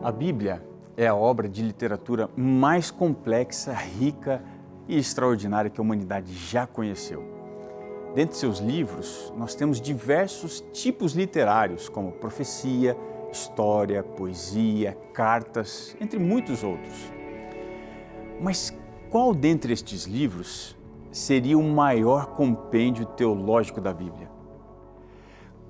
A Bíblia é a obra de literatura mais complexa, rica e extraordinária que a humanidade já conheceu. Dentre seus livros, nós temos diversos tipos literários, como profecia, história, poesia, cartas, entre muitos outros. Mas qual dentre estes livros seria o maior compêndio teológico da Bíblia?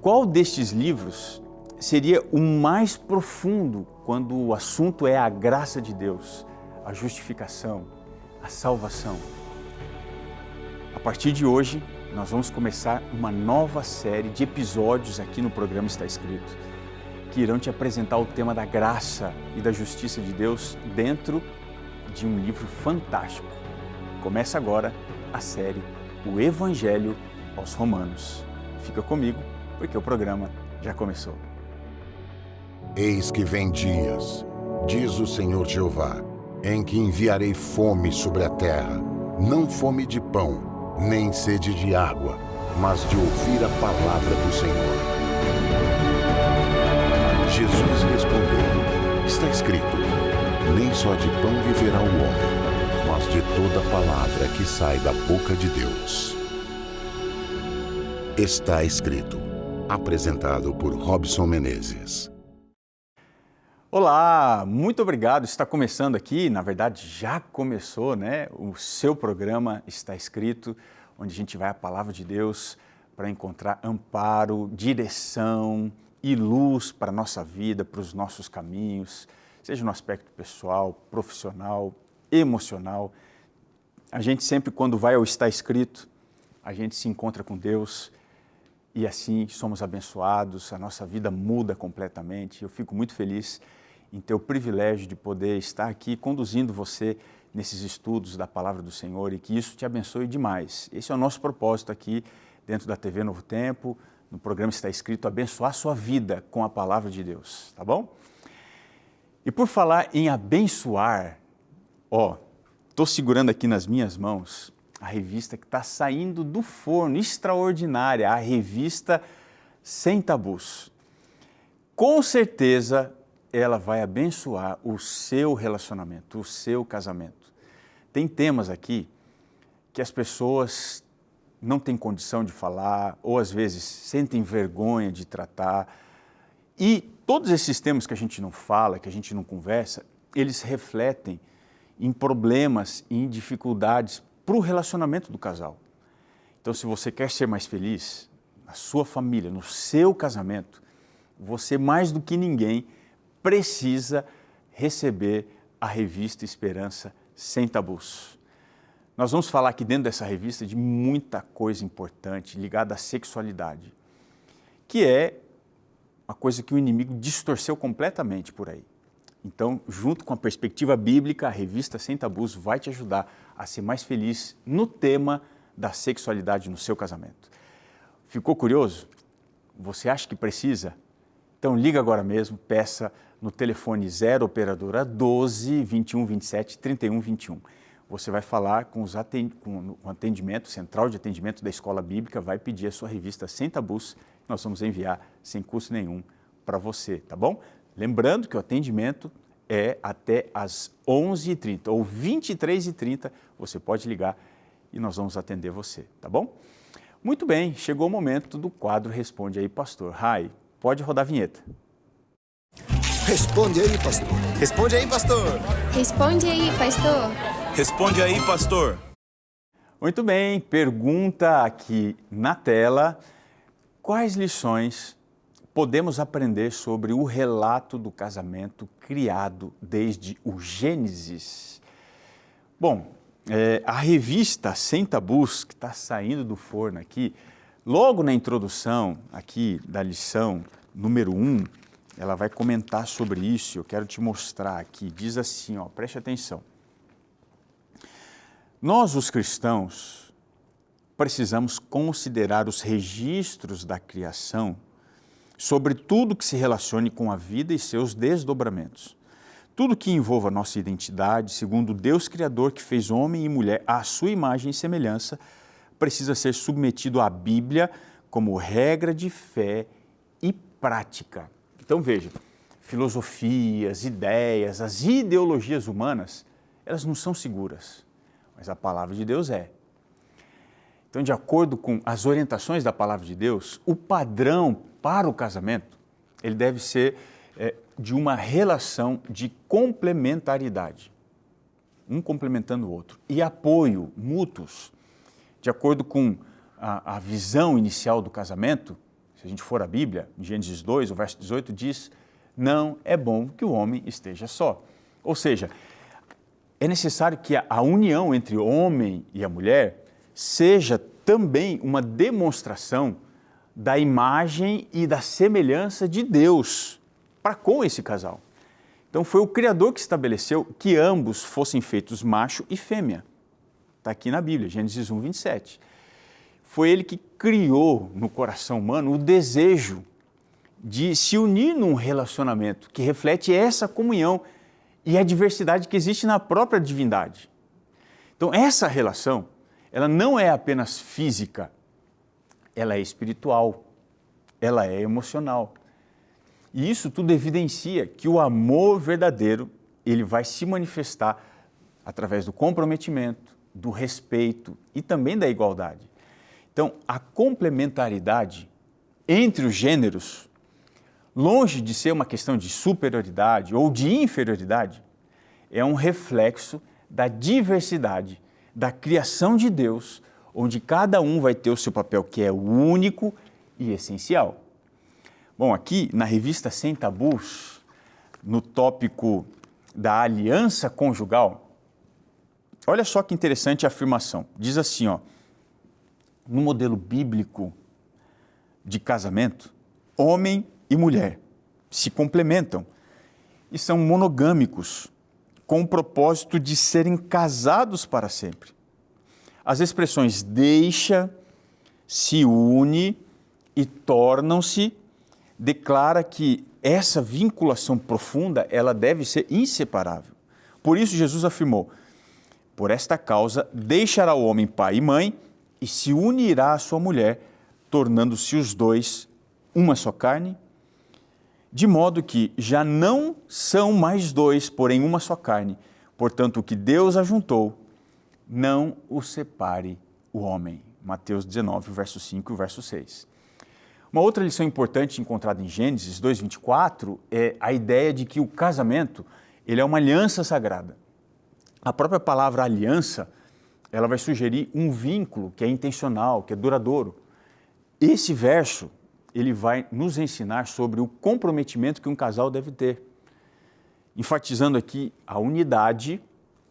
Qual destes livros seria o mais profundo quando o assunto é a graça de Deus, a justificação, a salvação? A partir de hoje, nós vamos começar uma nova série de episódios aqui no programa Está Escrito, que irão te apresentar o tema da graça e da justiça de Deus dentro de um livro fantástico. Começa agora a série O Evangelho aos Romanos. Fica comigo, porque o programa já começou. Eis que vem dias, diz o Senhor Jeová, em que enviarei fome sobre a terra, não fome de pão, nem sede de água, mas de ouvir a palavra do Senhor. Jesus respondeu, está escrito, nem só de pão viverá o homem, mas de toda palavra que sai da boca de Deus. Está escrito, apresentado por Robson Menezes. Olá, muito obrigado. Está começando aqui, na verdade já começou, né? O seu programa Está Escrito, onde a gente vai à Palavra de Deus para encontrar amparo, direção e luz para a nossa vida, para os nossos caminhos, seja no aspecto pessoal, profissional, emocional. A gente sempre, quando vai ao Está Escrito, a gente se encontra com Deus e assim somos abençoados, a nossa vida muda completamente. Eu fico muito feliz em ter o privilégio de poder estar aqui conduzindo você nesses estudos da Palavra do Senhor e que isso te abençoe demais. Esse é o nosso propósito aqui dentro da TV Novo Tempo, no programa Está Escrito, abençoar a sua vida com a Palavra de Deus, tá bom? E por falar em abençoar, estou segurando aqui nas minhas mãos a revista que está saindo do forno, extraordinária, a revista Sem Tabus. Com certeza ela vai abençoar o seu relacionamento, o seu casamento. Tem temas aqui que as pessoas não têm condição de falar ou às vezes sentem vergonha de tratar. E todos esses temas que a gente não fala, que a gente não conversa, eles refletem em problemas e em dificuldades para o relacionamento do casal. Então, se você quer ser mais feliz na sua família, no seu casamento, você mais do que ninguém precisa receber a revista Esperança Sem Tabus. Nós vamos falar aqui dentro dessa revista de muita coisa importante ligada à sexualidade, que é uma coisa que o inimigo distorceu completamente por aí. Então, junto com a perspectiva bíblica, a revista Sem Tabus vai te ajudar a ser mais feliz no tema da sexualidade no seu casamento. Ficou curioso? Você acha que precisa? Então liga agora mesmo, peça no telefone 0 operadora 12 21 27 31 21. Você vai falar com o atendimento, central de atendimento da Escola Bíblica, vai pedir a sua revista Sem Tabus, nós vamos enviar sem custo nenhum para você, tá bom? Lembrando que o atendimento é até às 11h30 ou 23h30, você pode ligar e nós vamos atender você, tá bom? Muito bem, chegou o momento do quadro Responde Aí, Pastor. Rai, pode rodar a vinheta. Responde aí, pastor. Responde aí, pastor. Responde aí, pastor. Responde aí, pastor. Muito bem, pergunta aqui na tela: quais lições podemos aprender sobre o relato do casamento criado desde o Gênesis? Bom, a revista Sem Tabus, que está saindo do forno aqui, logo na introdução aqui da lição número 1, ela vai comentar sobre isso. Eu quero te mostrar aqui. Diz assim, preste atenção. Nós, os cristãos, precisamos considerar os registros da criação sobre tudo que se relacione com a vida e seus desdobramentos. Tudo que envolva a nossa identidade, segundo Deus Criador que fez homem e mulher à sua imagem e semelhança, precisa ser submetido à Bíblia como regra de fé e prática. Então veja, filosofias, ideias, as ideologias humanas, elas não são seguras, mas a palavra de Deus é. Então, de acordo com as orientações da palavra de Deus, o padrão para o casamento, ele deve ser de uma relação de complementaridade, um complementando o outro, e apoio mútuos. De acordo com a visão inicial do casamento, se a gente for à Bíblia, em Gênesis 2, o verso 18 diz: não é bom que o homem esteja só. Ou seja, é necessário que a união entre o homem e a mulher seja também uma demonstração da imagem e da semelhança de Deus para com esse casal. Então foi o Criador que estabeleceu que ambos fossem feitos macho e fêmea. Está aqui na Bíblia, Gênesis 1, 27. Foi Ele que criou no coração humano o desejo de se unir num relacionamento que reflete essa comunhão e a diversidade que existe na própria divindade. Então essa relação, ela não é apenas física, ela é espiritual, ela é emocional. E isso tudo evidencia que o amor verdadeiro, ele vai se manifestar através do comprometimento, do respeito e também da igualdade. Então, a complementaridade entre os gêneros, longe de ser uma questão de superioridade ou de inferioridade, é um reflexo da diversidade, da criação de Deus, onde cada um vai ter o seu papel que é único e essencial. Bom, aqui na revista Sem Tabus, no tópico da aliança conjugal, olha só que interessante a afirmação. Diz assim, no modelo bíblico de casamento, homem e mulher se complementam e são monogâmicos, com o propósito de serem casados para sempre. As expressões deixa, se une e tornam-se declara que essa vinculação profunda, ela deve ser inseparável. Por isso Jesus afirmou: por esta causa deixará o homem pai e mãe e se unirá à sua mulher, tornando-se os dois uma só carne, de modo que já não são mais dois, porém uma só carne. Portanto, o que Deus ajuntou, não o separe o homem. Mateus 19, verso 5 e verso 6. Uma outra lição importante encontrada em Gênesis 2:24 é a ideia de que o casamento, ele é uma aliança sagrada. A própria palavra aliança, ela vai sugerir um vínculo que é intencional, que é duradouro. Esse verso, ele vai nos ensinar sobre o comprometimento que um casal deve ter, enfatizando aqui a unidade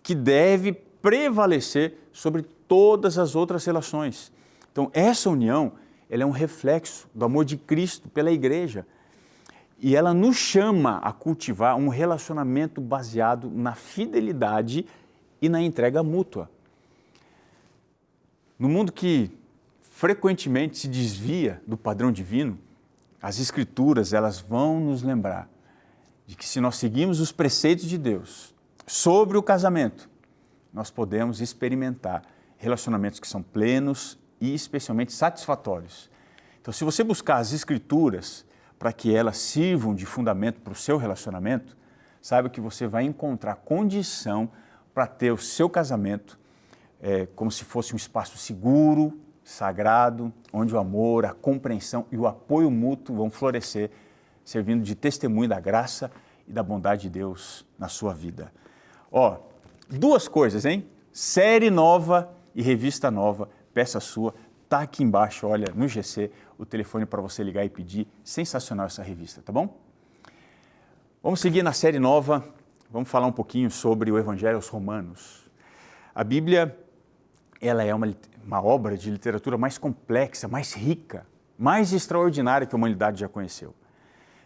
que deve prevalecer sobre todas as outras relações. Então, essa união, ela é um reflexo do amor de Cristo pela igreja e ela nos chama a cultivar um relacionamento baseado na fidelidade e na entrega mútua. No mundo que frequentemente se desvia do padrão divino, as Escrituras, elas vão nos lembrar de que se nós seguirmos os preceitos de Deus sobre o casamento, nós podemos experimentar relacionamentos que são plenos e especialmente satisfatórios. Então, se você buscar as Escrituras para que elas sirvam de fundamento para o seu relacionamento, saiba que você vai encontrar condição para ter o seu casamento como se fosse um espaço seguro, sagrado, onde o amor, a compreensão e o apoio mútuo vão florescer, servindo de testemunho da graça e da bondade de Deus na sua vida. Duas coisas, hein? Série nova e revista nova, peça sua, está aqui embaixo, olha, no GC, o telefone para você ligar e pedir. Sensacional essa revista, tá bom? Vamos seguir na série nova, vamos falar um pouquinho sobre o Evangelho aos Romanos. A Bíblia, ela é uma obra de literatura mais complexa, mais rica, mais extraordinária que a humanidade já conheceu.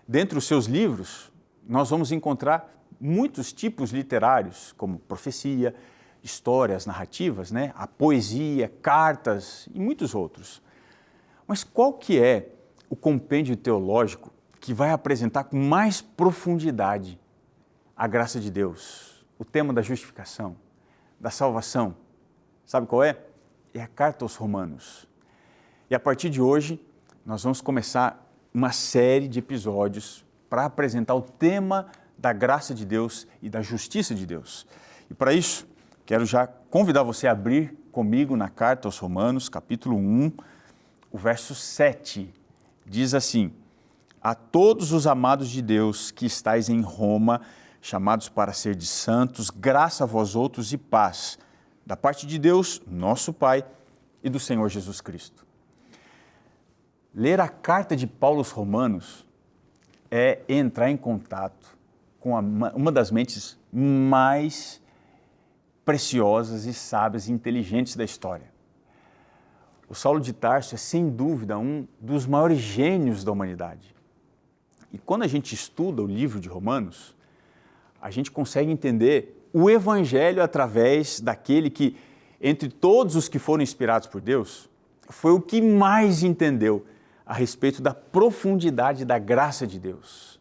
Dentre os seus livros, nós vamos encontrar muitos tipos literários, como profecia, histórias, narrativas, a poesia, cartas e muitos outros. Mas qual que é o compêndio teológico que vai apresentar com mais profundidade a graça de Deus, o tema da justificação, da salvação? Sabe qual é? É a Carta aos Romanos. E a partir de hoje, nós vamos começar uma série de episódios para apresentar o tema da graça de Deus e da justiça de Deus. E para isso, quero já convidar você a abrir comigo na carta aos Romanos, capítulo 1, o verso 7. Diz assim: a todos os amados de Deus que estáis em Roma, chamados para ser de santos, graça a vós outros e paz, da parte de Deus, nosso Pai, e do Senhor Jesus Cristo. Ler a carta de Paulo aos Romanos é entrar em contato com uma das mentes mais preciosas e sábias e inteligentes da história. O Saulo de Tarso é, sem dúvida, um dos maiores gênios da humanidade. E quando a gente estuda o livro de Romanos, a gente consegue entender o Evangelho através daquele que, entre todos os que foram inspirados por Deus, foi o que mais entendeu a respeito da profundidade da graça de Deus.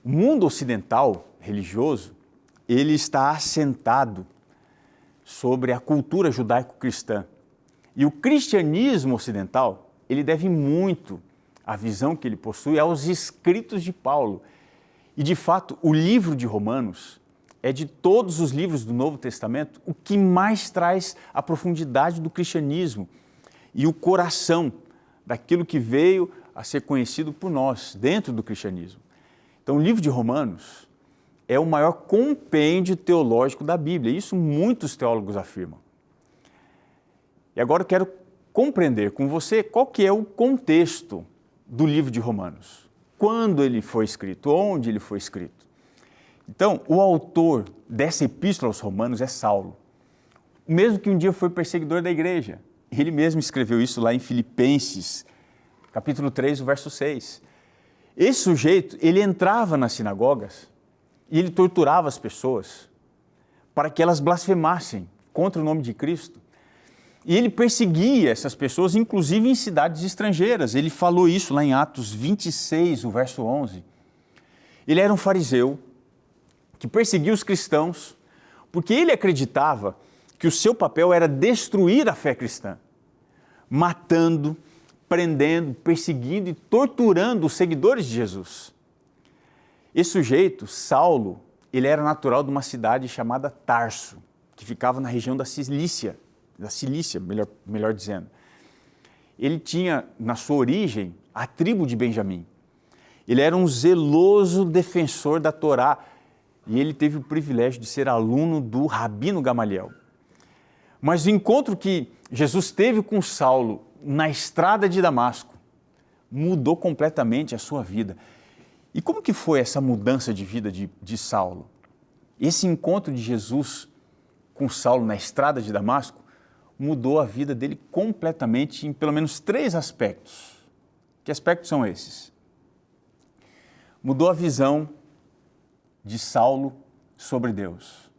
O mundo ocidental religioso, ele está assentado sobre a cultura judaico-cristã. E o cristianismo ocidental, ele deve muito à visão que ele possui aos escritos de Paulo. E, de fato, o livro de Romanos é, de todos os livros do Novo Testamento, o que mais traz a profundidade do cristianismo e o coração daquilo que veio a ser conhecido por nós dentro do cristianismo. Então, o livro de Romanos é o maior compêndio teológico da Bíblia. Isso muitos teólogos afirmam. E agora eu quero compreender com você qual que é o contexto do livro de Romanos. Quando ele foi escrito, onde ele foi escrito. Então, o autor dessa epístola aos Romanos é Saulo, o mesmo que um dia foi perseguidor da igreja. Ele mesmo escreveu isso lá em Filipenses, capítulo 3, o verso 6. Esse sujeito, ele entrava nas sinagogas e ele torturava as pessoas para que elas blasfemassem contra o nome de Cristo. E ele perseguia essas pessoas, inclusive em cidades estrangeiras. Ele falou isso lá em Atos 26, o verso 11. Ele era um fariseu que perseguia os cristãos porque ele acreditava que o seu papel era destruir a fé cristã, matando, prendendo, perseguindo e torturando os seguidores de Jesus. Esse sujeito, Saulo, ele era natural de uma cidade chamada Tarso, que ficava na região da Cilícia, melhor dizendo. Ele tinha, na sua origem, a tribo de Benjamim. Ele era um zeloso defensor da Torá e ele teve o privilégio de ser aluno do Rabino Gamaliel. Mas o encontro que Jesus teve com Saulo na estrada de Damasco mudou completamente a sua vida. E como que foi essa mudança de vida de Saulo? Esse encontro de Jesus com Saulo na estrada de Damasco mudou a vida dele completamente em pelo menos 3 aspectos. Que aspectos são esses? Mudou a visão de Saulo sobre Deus.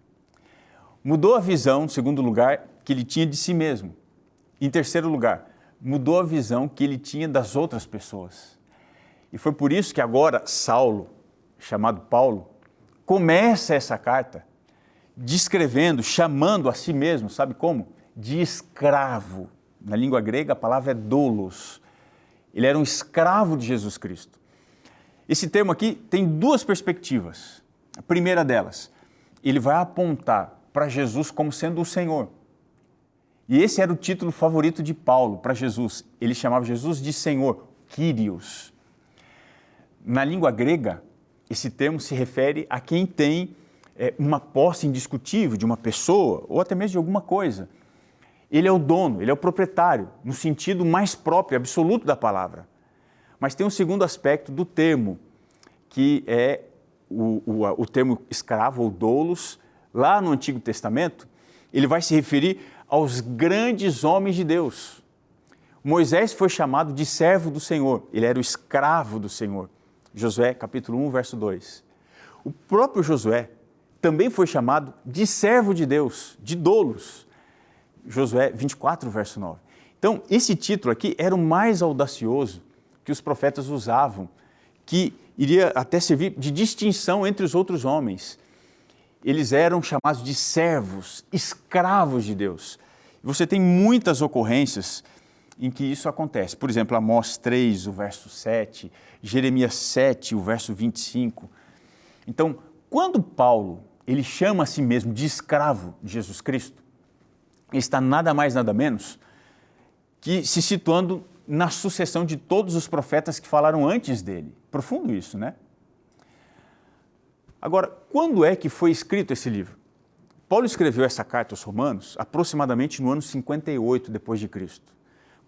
Mudou a visão, em segundo lugar, que ele tinha de si mesmo. Em terceiro lugar, mudou a visão que ele tinha das outras pessoas. E foi por isso que agora Saulo, chamado Paulo, começa essa carta descrevendo, chamando a si mesmo, sabe como? De escravo. Na língua grega a palavra é doulos. Ele era um escravo de Jesus Cristo. Esse termo aqui tem 2 perspectivas. A primeira delas, ele vai apontar para Jesus como sendo o Senhor. E esse era o título favorito de Paulo para Jesus. Ele chamava Jesus de Senhor, Kyrios. Na língua grega, esse termo se refere a quem tem uma posse indiscutível de uma pessoa ou até mesmo de alguma coisa. Ele é o dono, ele é o proprietário, no sentido mais próprio, absoluto da palavra. Mas tem um segundo aspecto do termo, que é o termo escravo ou doulos. Lá no Antigo Testamento, ele vai se referir aos grandes homens de Deus. Moisés foi chamado de servo do Senhor, ele era o escravo do Senhor. Josué, capítulo 1, verso 2. O próprio Josué também foi chamado de servo de Deus, de doulos. Josué 24, verso 9. Então, esse título aqui era o mais audacioso que os profetas usavam, que iria até servir de distinção entre os outros homens. Eles eram chamados de servos, escravos de Deus. Você tem muitas ocorrências em que isso acontece. Por exemplo, Amós 3, o verso 7, Jeremias 7, o verso 25. Então, quando Paulo ele chama a si mesmo de escravo de Jesus Cristo, ele está nada mais, nada menos que se situando na sucessão de todos os profetas que falaram antes dele. Profundo isso, né? Agora, quando é que foi escrito esse livro? Paulo escreveu essa carta aos Romanos aproximadamente no ano 58 depois de Cristo,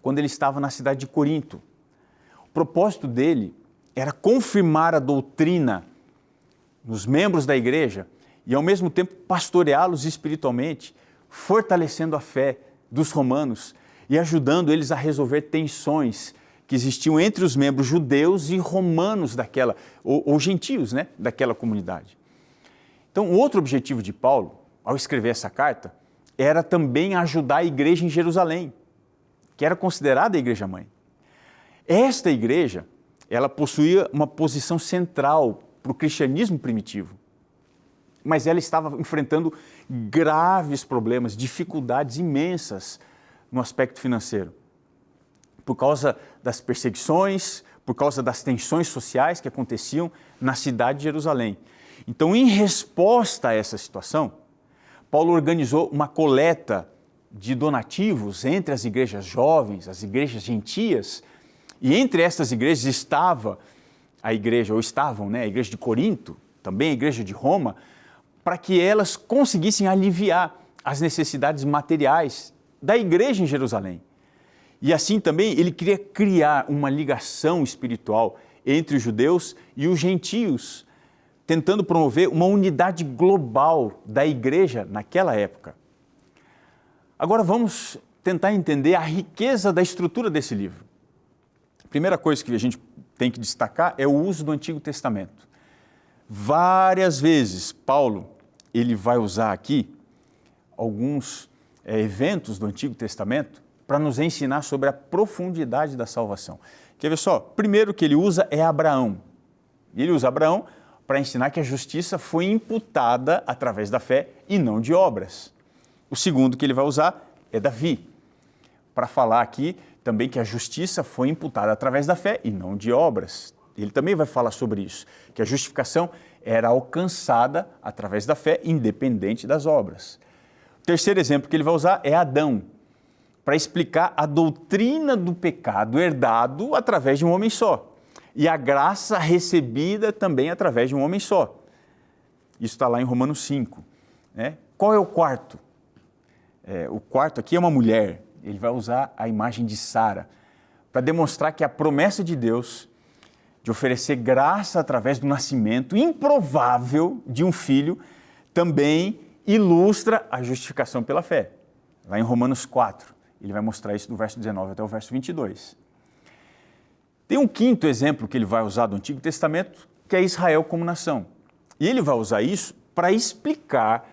quando ele estava na cidade de Corinto. O propósito dele era confirmar a doutrina nos membros da igreja e, ao mesmo tempo, pastoreá-los espiritualmente, fortalecendo a fé dos romanos e ajudando eles a resolver tensões que existiam entre os membros judeus e romanos daquela, ou gentios, né, daquela comunidade. Então, o outro objetivo de Paulo, ao escrever essa carta, era também ajudar a igreja em Jerusalém, que era considerada a igreja-mãe. Esta igreja, ela possuía uma posição central para o cristianismo primitivo, mas ela estava enfrentando graves problemas, dificuldades imensas no aspecto financeiro, por causa das perseguições, por causa das tensões sociais que aconteciam na cidade de Jerusalém. Então, em resposta a essa situação, Paulo organizou uma coleta de donativos entre as igrejas jovens, as igrejas gentias, e entre essas igrejas estava a igreja, ou estavam, né, a igreja de Corinto, também a igreja de Roma, para que elas conseguissem aliviar as necessidades materiais da igreja em Jerusalém. E assim também ele queria criar uma ligação espiritual entre os judeus e os gentios, tentando promover uma unidade global da igreja naquela época. Agora vamos tentar entender a riqueza da estrutura desse livro. A primeira coisa que a gente tem que destacar é o uso do Antigo Testamento. Várias vezes Paulo ele vai usar aqui alguns eventos do Antigo Testamento para nos ensinar sobre a profundidade da salvação. Quer ver só? Primeiro que ele usa é Abraão. Ele usa Abraão para ensinar que a justiça foi imputada através da fé e não de obras. O segundo que ele vai usar é Davi, para falar aqui também que a justiça foi imputada através da fé e não de obras. Ele também vai falar sobre isso, que a justificação era alcançada através da fé, independente das obras. O terceiro exemplo que ele vai usar é Adão, para explicar a doutrina do pecado herdado através de um homem só e a graça recebida também através de um homem só. Isso está lá em Romanos 5. Né? Qual é o quarto? O quarto aqui é uma mulher. Ele vai usar a imagem de Sara para demonstrar que a promessa de Deus de oferecer graça através do nascimento improvável de um filho também ilustra a justificação pela fé. Lá em Romanos 4. Ele vai mostrar isso do verso 19 até o verso 22. Tem um quinto exemplo que ele vai usar do Antigo Testamento, que é Israel como nação. E ele vai usar isso para explicar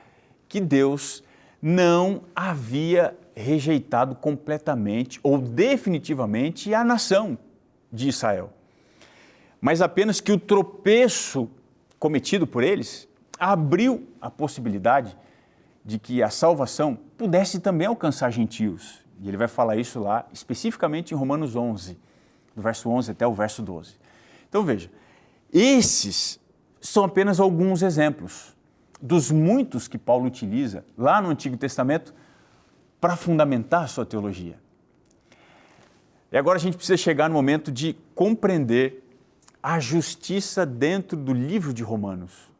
que Deus não havia rejeitado completamente ou definitivamente a nação de Israel, mas apenas que o tropeço cometido por eles abriu a possibilidade de que a salvação pudesse também alcançar gentios. E ele vai falar isso lá especificamente em Romanos 11, do verso 11 até o verso 12. Então veja, esses são apenas alguns exemplos dos muitos que Paulo utiliza lá no Antigo Testamento para fundamentar a sua teologia. E agora a gente precisa chegar no momento de compreender a justiça dentro do livro de Romanos.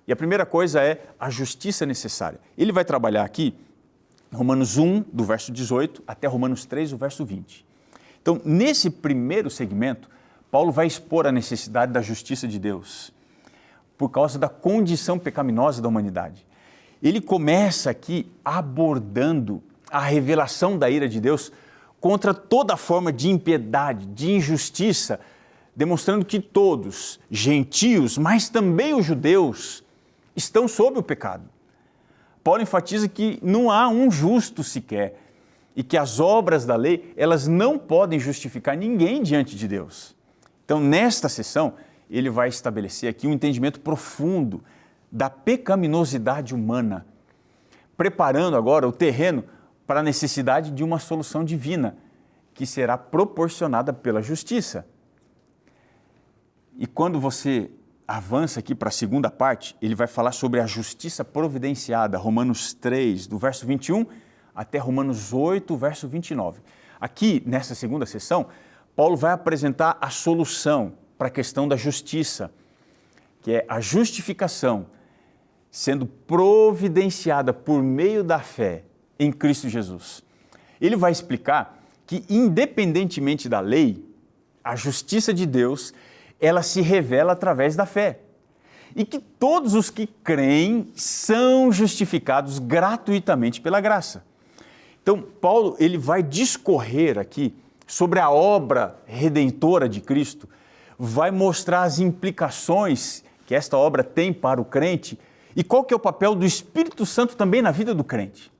E a primeira coisa é a justiça necessária. Ele vai trabalhar aqui Romanos 1, do verso 18, até Romanos 3, do verso 20. Então, nesse primeiro segmento, Paulo vai expor a necessidade da justiça de Deus, por causa da condição pecaminosa da humanidade. Ele começa aqui abordando a revelação da ira de Deus contra toda forma de impiedade, de injustiça, demonstrando que todos, gentios, mas também os judeus, estão sob o pecado. Paulo enfatiza que não há um justo sequer e que as obras da lei, elas não podem justificar ninguém diante de Deus. Então, nesta sessão, ele vai estabelecer aqui um entendimento profundo da pecaminosidade humana, preparando agora o terreno para a necessidade de uma solução divina que será proporcionada pela justiça. E quando você avança aqui para a segunda parte, ele vai falar sobre a justiça providenciada, Romanos 3, do verso 21 até Romanos 8, verso 29. Aqui, nessa segunda sessão, Paulo vai apresentar a solução para a questão da justiça, que é a justificação sendo providenciada por meio da fé em Cristo Jesus. Ele vai explicar que, independentemente da lei, a justiça de Deus, ela se revela através da fé. E que todos os que creem são justificados gratuitamente pela graça. Então, Paulo ele vai discorrer aqui sobre a obra redentora de Cristo, vai mostrar as implicações que esta obra tem para o crente e qual que é o papel do Espírito Santo também na vida do crente.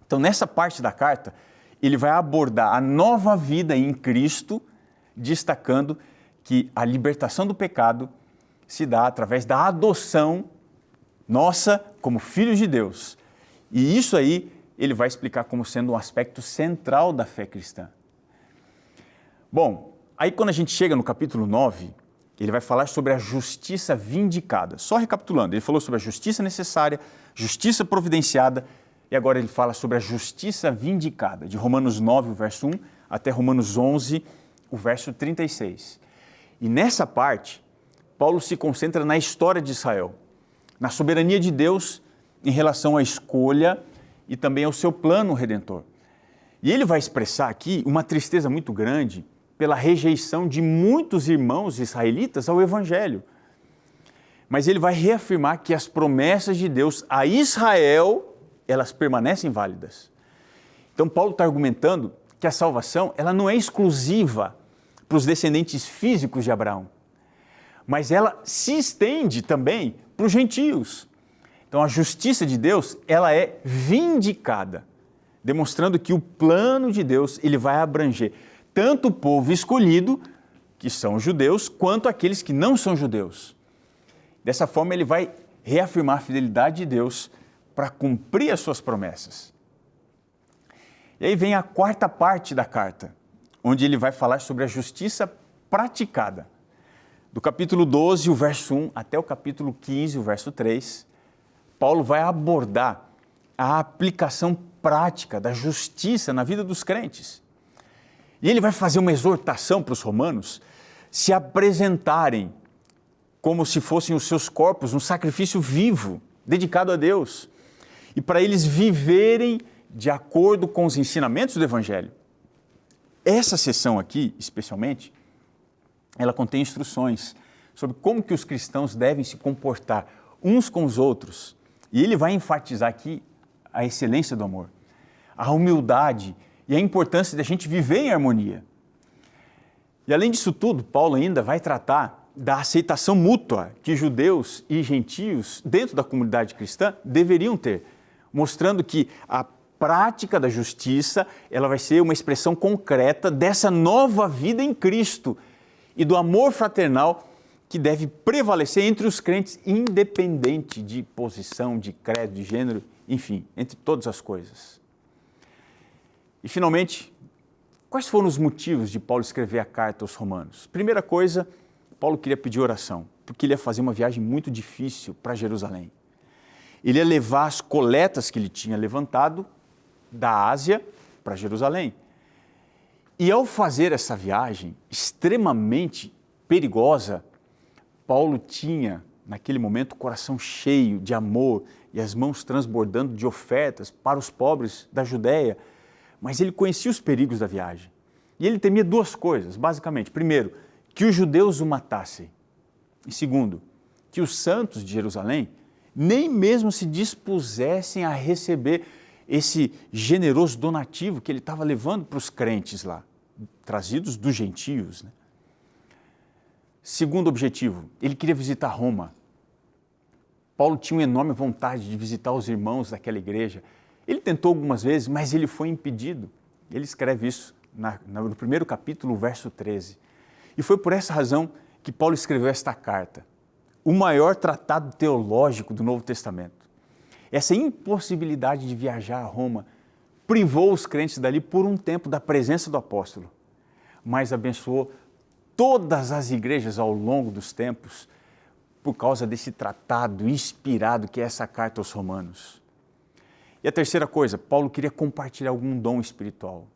Então, nessa parte da carta, ele vai abordar a nova vida em Cristo, destacando que a libertação do pecado se dá através da adoção nossa como filhos de Deus. E isso aí ele vai explicar como sendo um aspecto central da fé cristã. Bom, aí quando a gente chega no capítulo 9, ele vai falar sobre a justiça vindicada. Só recapitulando, ele falou sobre a justiça necessária, justiça providenciada, e agora ele fala sobre a justiça vindicada, de Romanos 9, o verso 1, até Romanos 11, o verso 36. E nessa parte, Paulo se concentra na história de Israel, na soberania de Deus em relação à escolha e também ao seu plano redentor. E ele vai expressar aqui uma tristeza muito grande pela rejeição de muitos irmãos israelitas ao Evangelho. Mas ele vai reafirmar que as promessas de Deus a Israel, elas permanecem válidas. Então Paulo está argumentando que a salvação ela não é exclusiva para os descendentes físicos de Abraão, mas ela se estende também para os gentios. Então a justiça de Deus ela é vindicada, demonstrando que o plano de Deus ele vai abranger tanto o povo escolhido, que são os judeus, quanto aqueles que não são judeus. Dessa forma, ele vai reafirmar a fidelidade de Deus para cumprir as suas promessas. E aí vem a quarta parte da carta, onde ele vai falar sobre a justiça praticada. Do capítulo 12, o verso 1, até o capítulo 15, o verso 3, Paulo vai abordar a aplicação prática da justiça na vida dos crentes. E ele vai fazer uma exortação para os romanos se apresentarem como se fossem os seus corpos um sacrifício vivo, dedicado a Deus, e para eles viverem de acordo com os ensinamentos do Evangelho. Essa sessão aqui, especialmente, ela contém instruções sobre como que os cristãos devem se comportar uns com os outros. E ele vai enfatizar aqui a excelência do amor, a humildade e a importância de a gente viver em harmonia. E além disso tudo, Paulo ainda vai tratar da aceitação mútua que judeus e gentios dentro da comunidade cristã deveriam ter, mostrando que a prática da justiça ela vai ser uma expressão concreta dessa nova vida em Cristo e do amor fraternal que deve prevalecer entre os crentes, independente de posição, de credo, de gênero, enfim, entre todas as coisas. E, finalmente, quais foram os motivos de Paulo escrever a carta aos Romanos? Primeira coisa, Paulo queria pedir oração, porque ele ia fazer uma viagem muito difícil para Jerusalém. Ele ia levar as coletas que ele tinha levantado da Ásia para Jerusalém. E ao fazer essa viagem extremamente perigosa, Paulo tinha, naquele momento, o coração cheio de amor e as mãos transbordando de ofertas para os pobres da Judéia, mas ele conhecia os perigos da viagem. E ele temia duas coisas, basicamente. Primeiro, que os judeus o matassem. E segundo, que os santos de Jerusalém nem mesmo se dispusessem a receber esse generoso donativo que ele estava levando para os crentes lá, trazidos dos gentios, né? Segundo objetivo, ele queria visitar Roma. Paulo tinha uma enorme vontade de visitar os irmãos daquela igreja. Ele tentou algumas vezes, mas ele foi impedido. Ele escreve isso no primeiro capítulo, verso 13. E foi por essa razão que Paulo escreveu esta carta, o maior tratado teológico do Novo Testamento. Essa impossibilidade de viajar a Roma privou os crentes dali por um tempo da presença do apóstolo, mas abençoou todas as igrejas ao longo dos tempos por causa desse tratado inspirado que é essa carta aos Romanos. E a terceira coisa, Paulo queria compartilhar algum dom espiritual.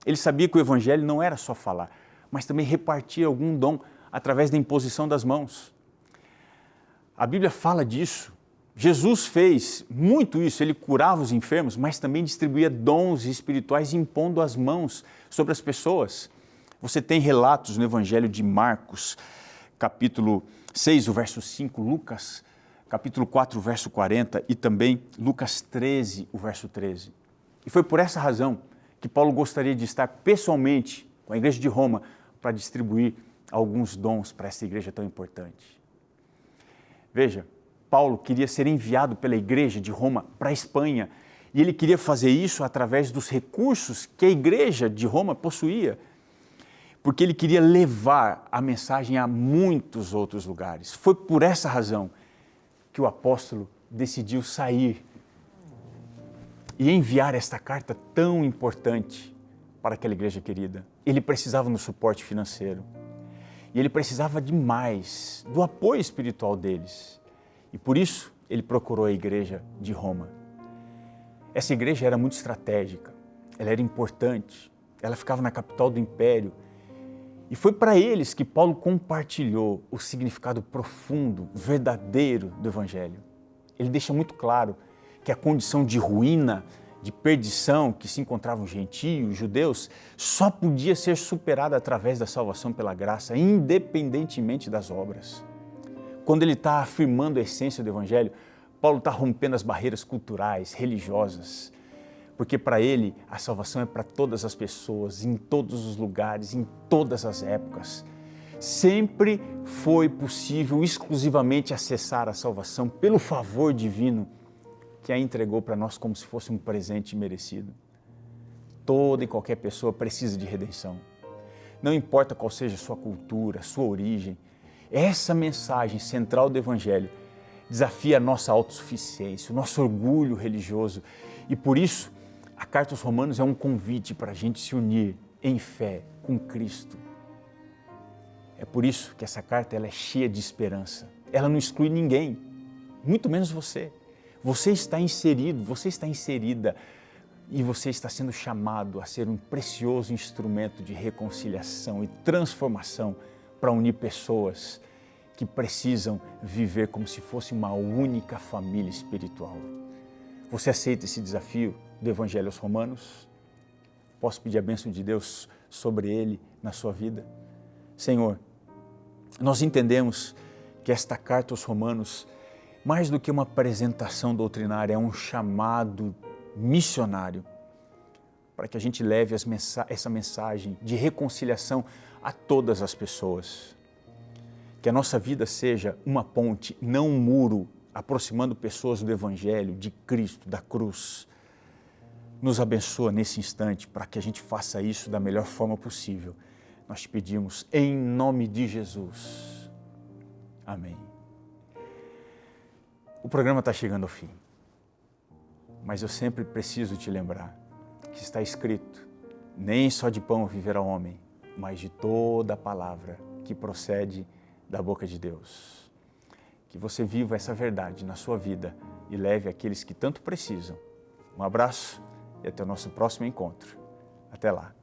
Ele sabia que o evangelho não era só falar, mas também repartir algum dom através da imposição das mãos. A Bíblia fala disso. Jesus fez muito isso, ele curava os enfermos, mas também distribuía dons espirituais impondo as mãos sobre as pessoas. Você tem relatos no Evangelho de Marcos, capítulo 6, o verso 5, Lucas, capítulo 4, o verso 40 e também Lucas 13, o verso 13. E foi por essa razão que Paulo gostaria de estar pessoalmente com a igreja de Roma para distribuir alguns dons para essa igreja tão importante. Veja, Paulo queria ser enviado pela igreja de Roma para a Espanha e ele queria fazer isso através dos recursos que a igreja de Roma possuía, porque ele queria levar a mensagem a muitos outros lugares. Foi por essa razão que o apóstolo decidiu sair e enviar esta carta tão importante para aquela igreja querida. Ele precisava do suporte financeiro e ele precisava demais do apoio espiritual deles. E por isso ele procurou a igreja de Roma. Essa igreja era muito estratégica, ela era importante, ela ficava na capital do império. E foi para eles que Paulo compartilhou o significado profundo, verdadeiro do Evangelho. Ele deixa muito claro que a condição de ruína, de perdição que se encontravam gentios, judeus, só podia ser superada através da salvação pela graça, independentemente das obras. Quando ele está afirmando a essência do Evangelho, Paulo está rompendo as barreiras culturais, religiosas, porque para ele a salvação é para todas as pessoas, em todos os lugares, em todas as épocas. Sempre foi possível exclusivamente acessar a salvação pelo favor divino que a entregou para nós como se fosse um presente merecido. Toda e qualquer pessoa precisa de redenção. Não importa qual seja a sua cultura, a sua origem, essa mensagem central do Evangelho desafia a nossa autossuficiência, o nosso orgulho religioso e por isso a carta aos Romanos é um convite para a gente se unir em fé com Cristo. É por isso que essa carta ela é cheia de esperança. Ela não exclui ninguém, muito menos você. Você está inserido, você está inserida e você está sendo chamado a ser um precioso instrumento de reconciliação e transformação para unir pessoas que precisam viver como se fosse uma única família espiritual. Você aceita esse desafio do Evangelho aos Romanos? Posso pedir a bênção de Deus sobre ele na sua vida? Senhor, nós entendemos que esta carta aos Romanos, mais do que uma apresentação doutrinária, é um chamado missionário para que a gente leve essa mensagem de reconciliação a todas as pessoas. Que a nossa vida seja uma ponte, não um muro, aproximando pessoas do Evangelho, de Cristo, da cruz. Nos abençoa nesse instante para que a gente faça isso da melhor forma possível. Nós te pedimos em nome de Jesus. Amém. O programa está chegando ao fim, mas eu sempre preciso te lembrar que está escrito, nem só de pão viverá o homem, mas de toda a palavra que procede da boca de Deus. Que você viva essa verdade na sua vida e leve àqueles que tanto precisam. Um abraço e até o nosso próximo encontro. Até lá.